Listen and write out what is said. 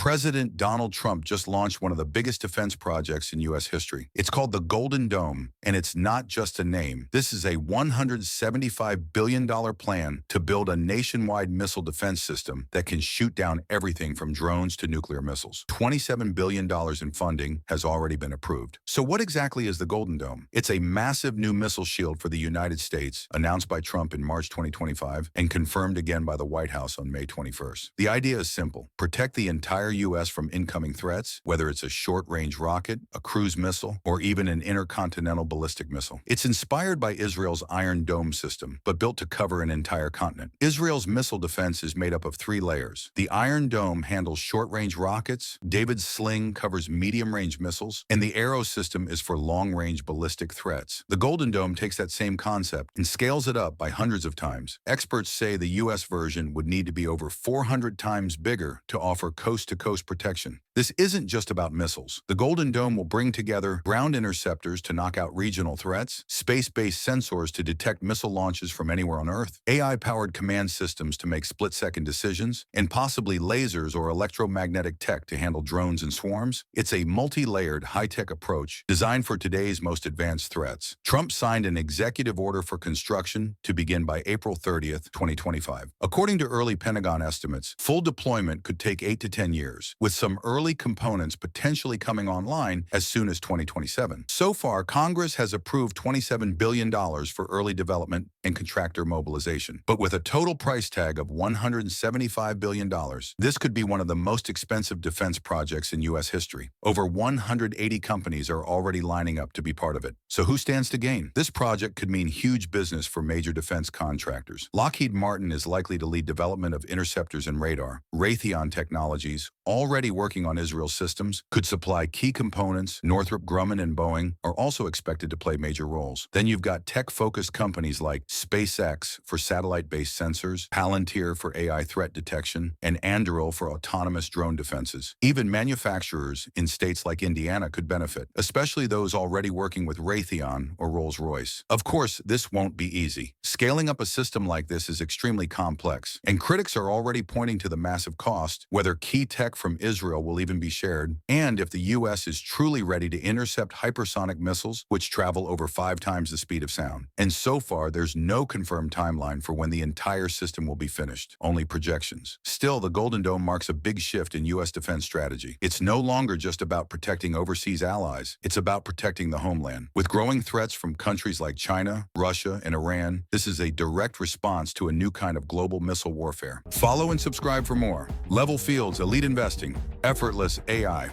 President Donald Trump just launched one of the biggest defense projects in U.S. history. It's called the Golden Dome, and it's not just a name. This is a $175 billion plan to build a nationwide missile defense system that can shoot down everything from drones to nuclear missiles. $27 billion in funding has already been approved. So what exactly is the Golden Dome? It's a massive new missile shield for the United States, announced by Trump in March 2025 and confirmed again by the White House on May 21st. The idea is simple: protect the entire U.S. from incoming threats, whether it's a short-range rocket, a cruise missile, or even an intercontinental ballistic missile. It's inspired by Israel's Iron Dome system, but built to cover an entire continent. Israel's missile defense is made up of 3 layers. The Iron Dome handles short-range rockets, David's Sling covers medium-range missiles, and the Arrow system is for long-range ballistic threats. The Golden Dome takes that same concept and scales it up by hundreds of times. Experts say the U.S. version would need to be over 400 times bigger to offer coast-to-coast protection. This isn't just about missiles. The Golden Dome will bring together ground interceptors to knock out regional threats, space-based sensors to detect missile launches from anywhere on Earth, AI-powered command systems to make split-second decisions, and possibly lasers or electromagnetic tech to handle drones and swarms. It's a multi-layered, high-tech approach designed for today's most advanced threats. Trump signed an executive order for construction to begin by April 30th, 2025. According to early Pentagon estimates, full deployment could take 8 to 10 years, with some early components potentially coming online as soon as 2027. So far, Congress has approved $27 billion for early development and contractor mobilization. But with a total price tag of $175 billion, this could be one of the most expensive defense projects in U.S. history. Over 180 companies are already lining up to be part of it. So who stands to gain? This project could mean huge business for major defense contractors. Lockheed Martin is likely to lead development of interceptors and radar. Raytheon Technologies, already working on Israel's systems, could supply key components. Northrop Grumman and Boeing are also expected to play major roles. Then you've got tech-focused companies like SpaceX for satellite-based sensors, Palantir for AI threat detection, and Anduril for autonomous drone defenses. Even manufacturers in states like Indiana could benefit, especially those already working with Raytheon or Rolls-Royce. Of course, this won't be easy. Scaling up a system like this is extremely complex, and critics are already pointing to the massive cost, whether key tech from Israel will even be shared, and if the U.S. is truly ready to intercept hypersonic missiles, which travel over 5 times the speed of sound. And so far, there's no confirmed timeline for when the entire system will be finished, only projections. Still, the Golden Dome marks a big shift in U.S. defense strategy. It's no longer just about protecting overseas allies, it's about protecting the homeland. With growing threats from countries like China, Russia, and Iran, this is a direct response to a new kind of global missile warfare. Follow and subscribe for more. Level Fields, Elite Investing, Effortless AI.